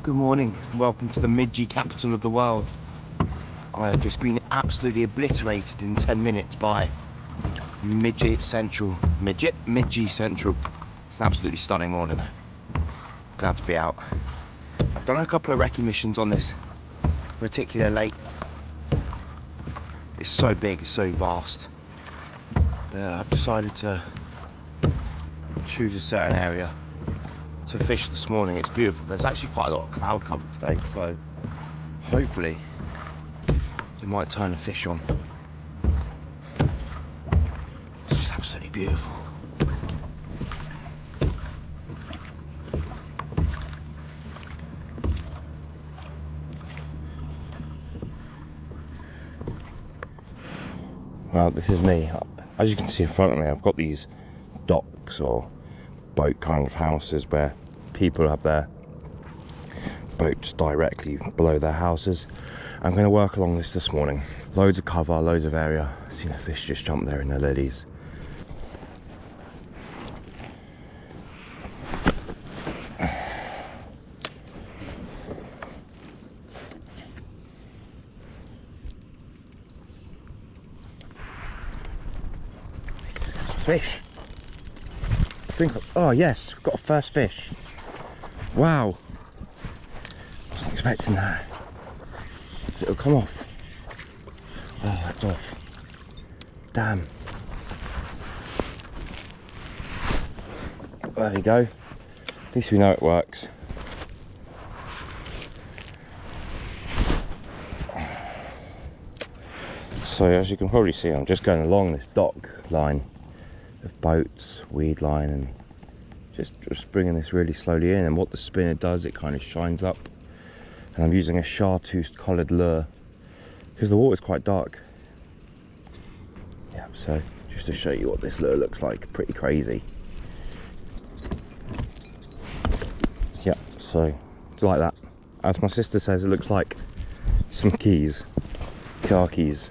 Good morning, welcome to the midgie capital of the world. I have just been absolutely obliterated in 10 minutes by midgie central. It's an absolutely stunning morning. Glad to be out. I've done a couple of recce missions on this particular lake. It's so big, it's so vast. I've decided to choose a certain area to fish this morning. It's beautiful. There's actually quite a lot of cloud cover today, so hopefully you might turn a fish on. It's just absolutely beautiful. Well, this is me. As you can see in front of me, I've got these docks or boat kind of houses where people have their boats directly below their houses. I'm going to work along this morning. Loads of cover, loads of area. I've seen a fish just jump there in the lilies. Fish. I think, oh yes, we've got a first fish. Wow. Wasn't expecting that. It'll come off. Oh, it's off. Damn. There we go. At least we know it works. So as you can probably see, I'm just going along this dock line of boats, weed line, and just bringing this really slowly in. And what the spinner does, it kind of shines up. And I'm using a chartreuse collared lure because the water's quite dark. Yeah, so just to show you what this lure looks like, pretty crazy. Yeah, so it's like that. As my sister says, it looks like some keys, car keys.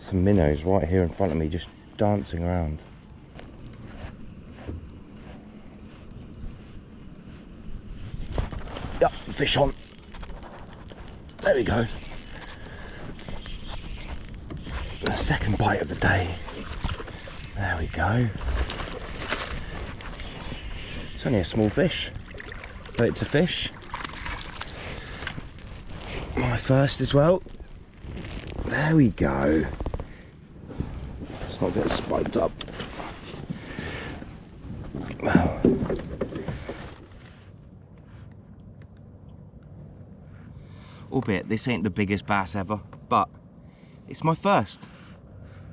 Some minnows right here in front of me just dancing around. Yep, fish on. There we go. The second bite of the day. There we go. It's only a small fish, but it's a fish. My first as well. There we go. Not get spiked up. Wow. Albeit this ain't the biggest bass ever, but it's my first.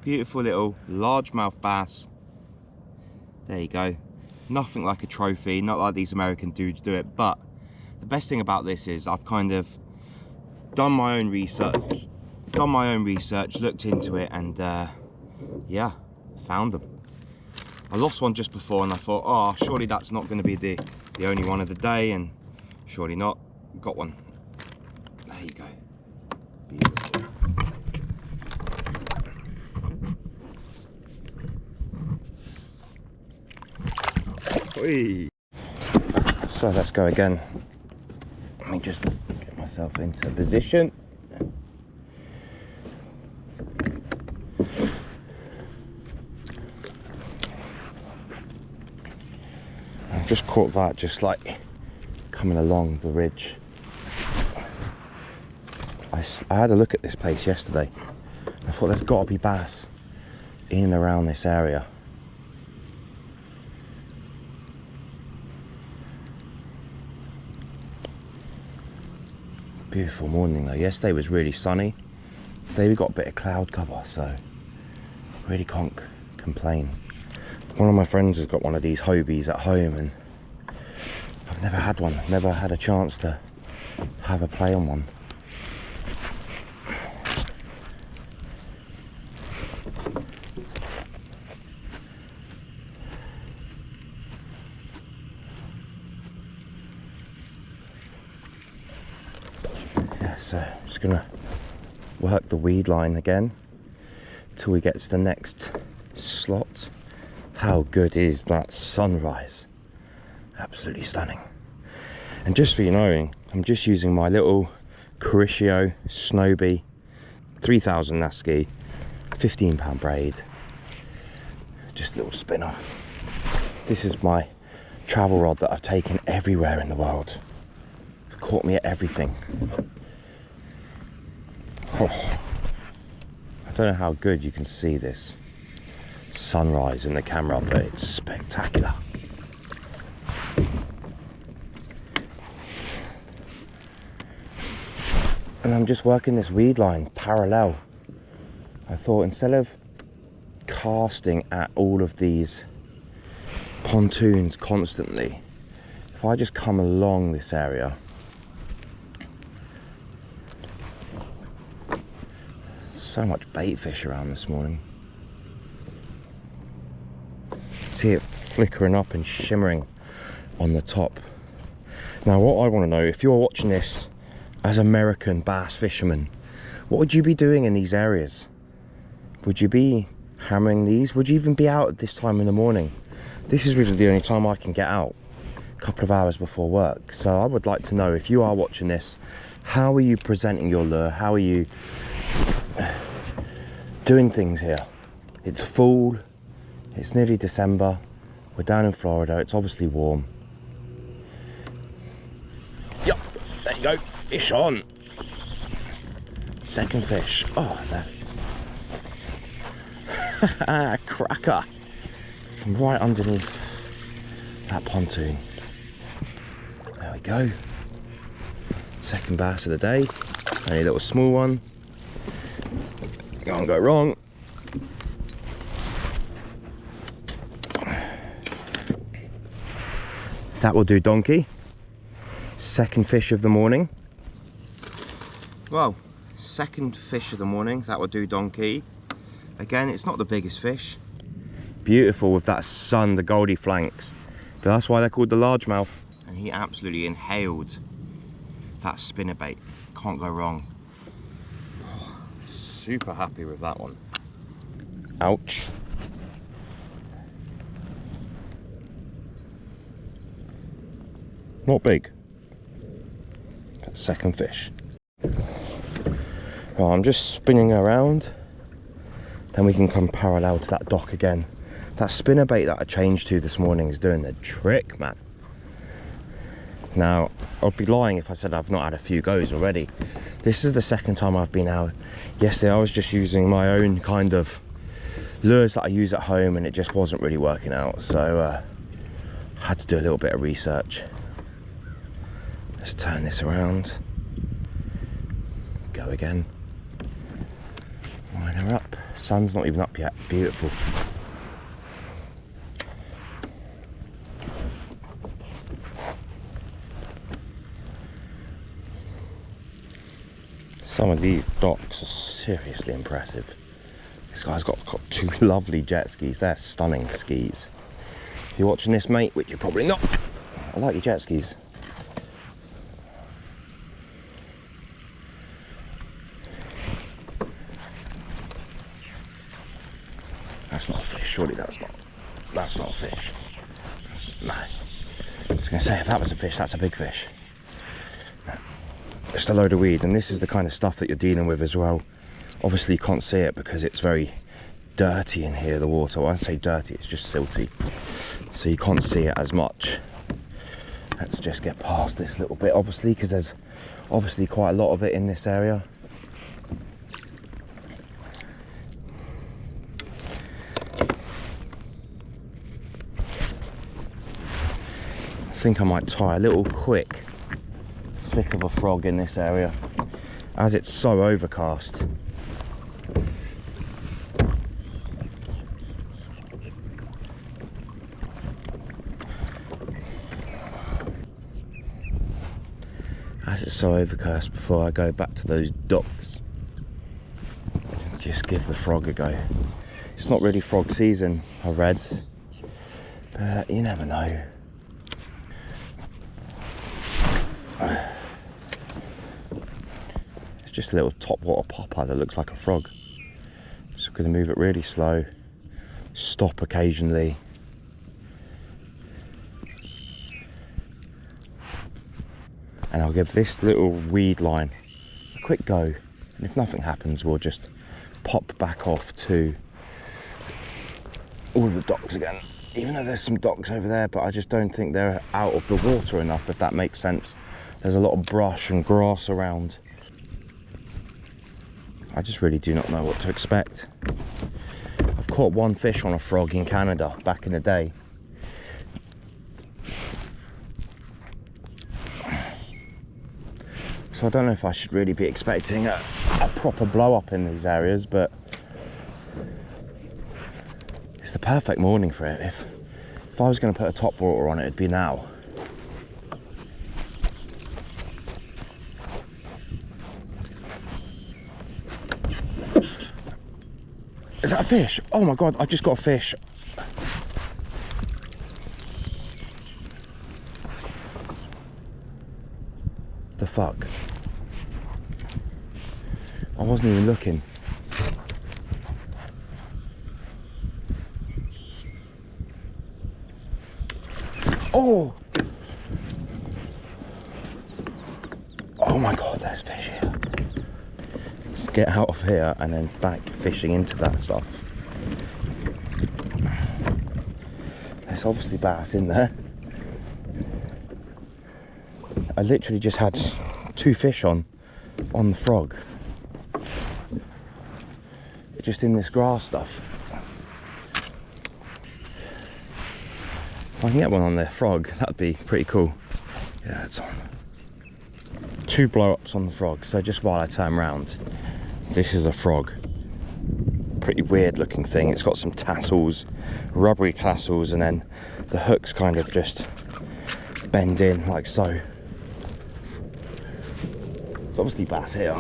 Beautiful little largemouth bass. There you go. Nothing like a trophy, not like these American dudes do it, but the best thing about this is I've kind of done my own research, looked into it, and yeah, found them. I lost one just before and I thought, oh, surely that's not going to be the only one of the day, and surely not. Got one. There you go. Beautiful. Whee. So let's go again. Let me just get myself into position. Just caught that, just like coming along the ridge. I had a look at this place yesterday. I thought there's got to be bass in and around this area. Beautiful morning though. Yesterday was really sunny. Today we got a bit of cloud cover, so really can't complain. One of my friends has got one of these HOBIEs at home, and I've never had one, never had a chance to have a play on one. So I'm just gonna work the weed line again till we get to the next slot. How good is that sunrise? Absolutely stunning. And just for you knowing, I'm just using my little Kurishio Snowbee 3000 NASCI, 15-pound braid, just a little spinner. This is my travel rod that I've taken everywhere in the world. It's caught me at everything. Oh, I don't know how good you can see this sunrise in the camera, but it's spectacular. And I'm just working this weed line parallel. I thought instead of casting at all of these pontoons constantly, if I just come along this area, so much bait fish around this morning. See it flickering up and shimmering on the top. Now what I want to know, if you're watching this as American bass fishermen, what would you be doing in these areas? Would you be hammering these? Would you even be out at this time in the morning? This is really the only time I can get out, a couple of hours before work. So I would like to know, if you are watching this, how are you presenting your lure? How are you doing things here? It's fall, it's nearly December, we're down in Florida, it's obviously warm. Yup, there you go, fish on. Second fish, oh there. Cracker, from right underneath that pontoon. There we go. Second bass of the day, only a little small one. Can't go wrong. So that will do, donkey. Second fish of the morning. Well, second fish of the morning, that will do, donkey. Again, it's not the biggest fish. Beautiful with that sun, the goldie flanks. But that's why they're called the largemouth. And he absolutely inhaled that spinnerbait. Can't go wrong. Oh, super happy with that one. Ouch. Not big. Second fish. Well, I'm just spinning around. Then we can come parallel to that dock again. That spinnerbait that I changed to this morning is doing the trick, man. Now, I'd be lying if I said I've not had a few goes already. This is the second time I've been out. Yesterday I was just using my own kind of lures that I use at home, and it just wasn't really working out. So I had to do a little bit of research. Let's turn this around. Go again. Line her up. Sun's not even up yet. Beautiful. Some of these docks are seriously impressive. This guy's got two lovely jet skis. They're stunning skis. If you're watching this, mate, which you're probably not, I like your jet skis. That's not a fish, surely that's not a fish. No. I was going to say, if that was a fish, that's a big fish. No. Just a load of weed, and this is the kind of stuff that you're dealing with as well. Obviously you can't see it because it's very dirty in here, the water. When I say dirty, it's just silty. So you can't see it as much. Let's just get past this little bit, obviously, because there's obviously quite a lot of it in this area. I think I might tie a little quick flick of a frog in this area, as it's so overcast. As it's so overcast, before I go back to those docks, just give the frog a go. It's not really frog season, I read, but you never know. just a little topwater popper that looks like a frog. So I'm going to move it really slow, stop occasionally. And I'll give this little weed line a quick go. And if nothing happens, we'll just pop back off to all of the docks again. Even though there's some docks over there, but I just don't think they're out of the water enough, if that makes sense. There's a lot of brush and grass around. I just really do not know what to expect. I've caught one fish on a frog in Canada back in the day. So I don't know if I should really be expecting a proper blow up in these areas, but it's the perfect morning for it. If I was going to put a top water on it, it'd be now. Is that a fish? Oh my God, I just got a fish. The fuck? I wasn't even looking. Oh! Oh my God, there's fish here. Let's get out of here and then back fishing into that stuff. There's obviously bass in there. I literally just had 2 fish on the frog. Just in this grass stuff. If I can get one on the frog, that'd be pretty cool. Yeah, it's on. 2 blow-ups on the frog. So just while I turn around, this is a frog. Pretty weird looking thing. It's got some tassels, rubbery tassels, and then the hooks kind of just bend in like so. There's obviously bass here.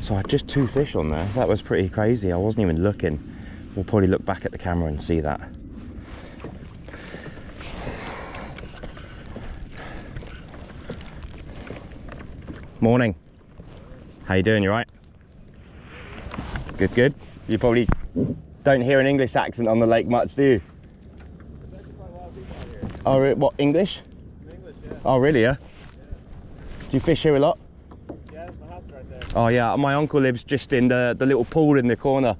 So I had just 2 fish on there. That was pretty crazy. I wasn't even looking. We'll probably look back at the camera and see that. Morning. How you doing? You right? Good, good. You probably don't hear an English accent on the lake much, do you? There's actually quite a lot of people out here. Oh, what, English? English, yeah. Oh, really, yeah? Yeah. Do you fish here a lot? Yeah, that's my house right there. Oh yeah, my uncle lives just in the little pool in the corner.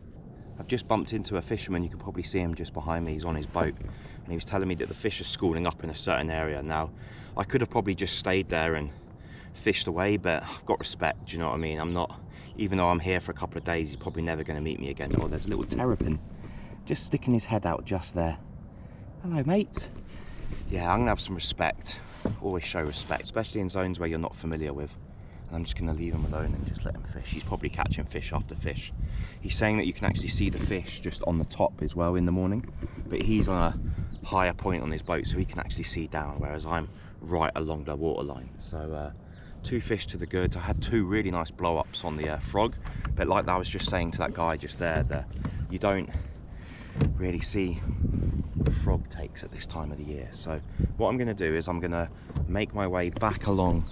I've just bumped into a fisherman. You can probably see him just behind me. He's on his boat and he was telling me that the fish are schooling up in a certain area. Now, I could have probably just stayed there and fished away, but I've got respect, do you know what I mean? I'm not, even though I'm here for a couple of days, he's probably never going to meet me again. Oh, there's a little terrapin just sticking his head out just there. Hello, mate. Yeah, I'm going to have some respect. Always show respect, especially in zones where you're not familiar with. I'm just going to leave him alone and just let him fish. He's probably catching fish after fish. He's saying that you can actually see the fish just on the top as well in the morning, but he's on a higher point on his boat, so he can actually see down, whereas I'm right along the water line. So 2 fish to the good. I had 2 really nice blow-ups on the frog, but like I was just saying to that guy just there, that you don't really see frog takes at this time of the year. So what I'm going to do is I'm going to make my way back along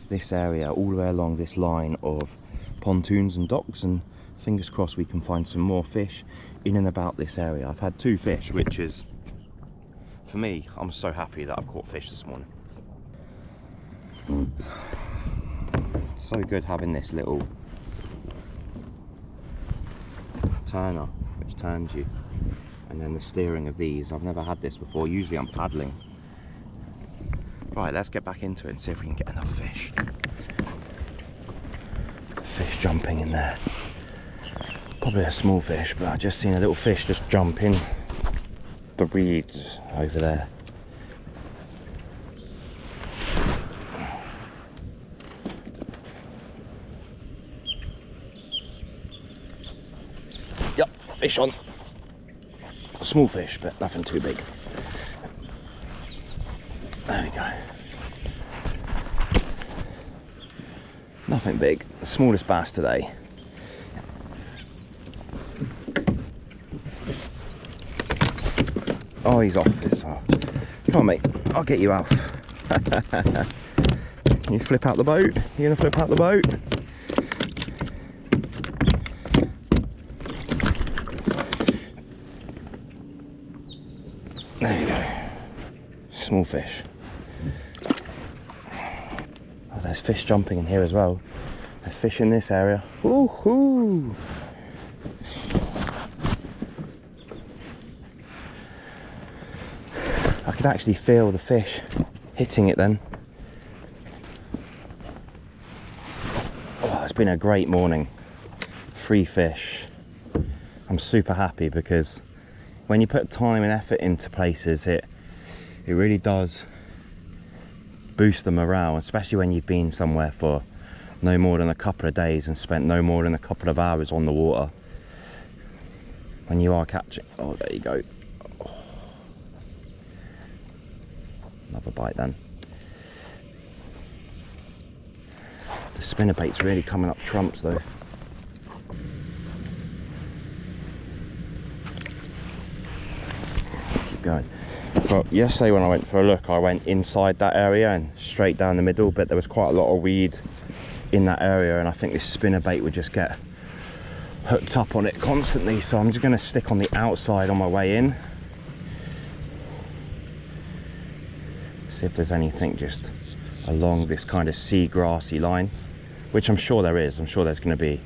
this area, all the way along this line of pontoons and docks, and fingers crossed we can find some more fish in and about this area. I've had 2 fish, which is, for me, I'm so happy that I've caught fish this morning. So good having this little turner which turns you, and then the steering of these. I've never had this before. Usually I'm paddling. Right, let's get back into it and see if we can get another fish. Fish jumping in there. Probably a small fish, but I just seen a little fish just jump in the reeds over there. Yep, fish on. Small fish, but nothing too big. There we go. Nothing big. The smallest bass today. Oh, he's off this. Oh. Come on, mate. I'll get you off. You flip out the boat? You gonna flip out the boat? There you go. Small fish. Oh, there's fish jumping in here as well. There's fish in this area. Woohoo! I could actually feel the fish hitting it then. Oh, it's been a great morning. 3 fish. I'm super happy because when you put time and effort into places, it really does boost the morale, especially when you've been somewhere for no more than a couple of days and spent no more than a couple of hours on the water. When you are catching, oh, there you go. Oh. Another bite then. The spinnerbait's really coming up trumps though. Keep going. Well, yesterday when I went for a look, I went inside that area and straight down the middle, but there was quite a lot of weed in that area, and I think this spinnerbait would just get hooked up on it constantly, so I'm just going to stick on the outside on my way in. See if there's anything just along this kind of seagrassy line, which I'm sure there is. I'm sure there's going to be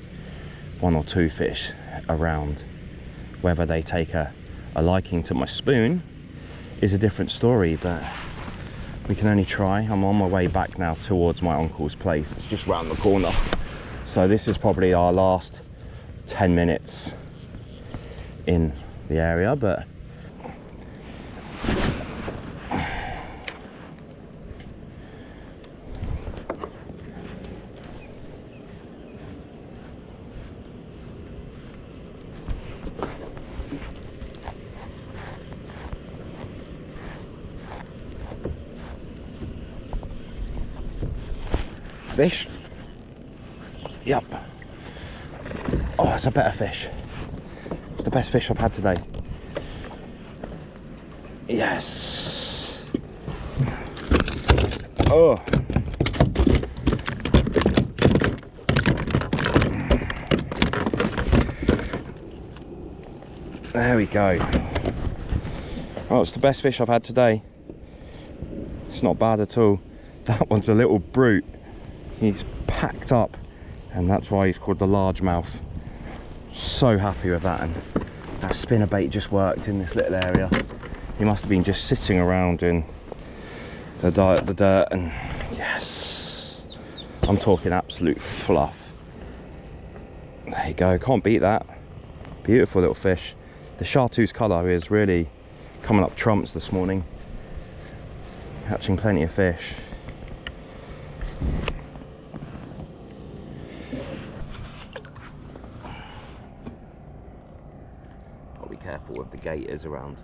1 or 2 fish around. Whether they take a liking to my spoon is a different story, but we can only try. I'm on my way back now towards my uncle's place. It's just round the corner, so this is probably our last 10 minutes in the area, but fish. Yep. Oh, it's a better fish. It's the best fish I've had today. Yes. Oh. There we go. Oh, it's the best fish I've had today. It's not bad at all. That one's a little brute. He's packed up, and that's why he's called the largemouth. So happy with that, and that spinnerbait just worked in this little area. He must have been just sitting around in the dirt, and yes, I'm talking absolute fluff. There you go, can't beat that. Beautiful little fish. The chartreuse colour is really coming up trumps this morning. Catching plenty of fish. Careful with the gators around.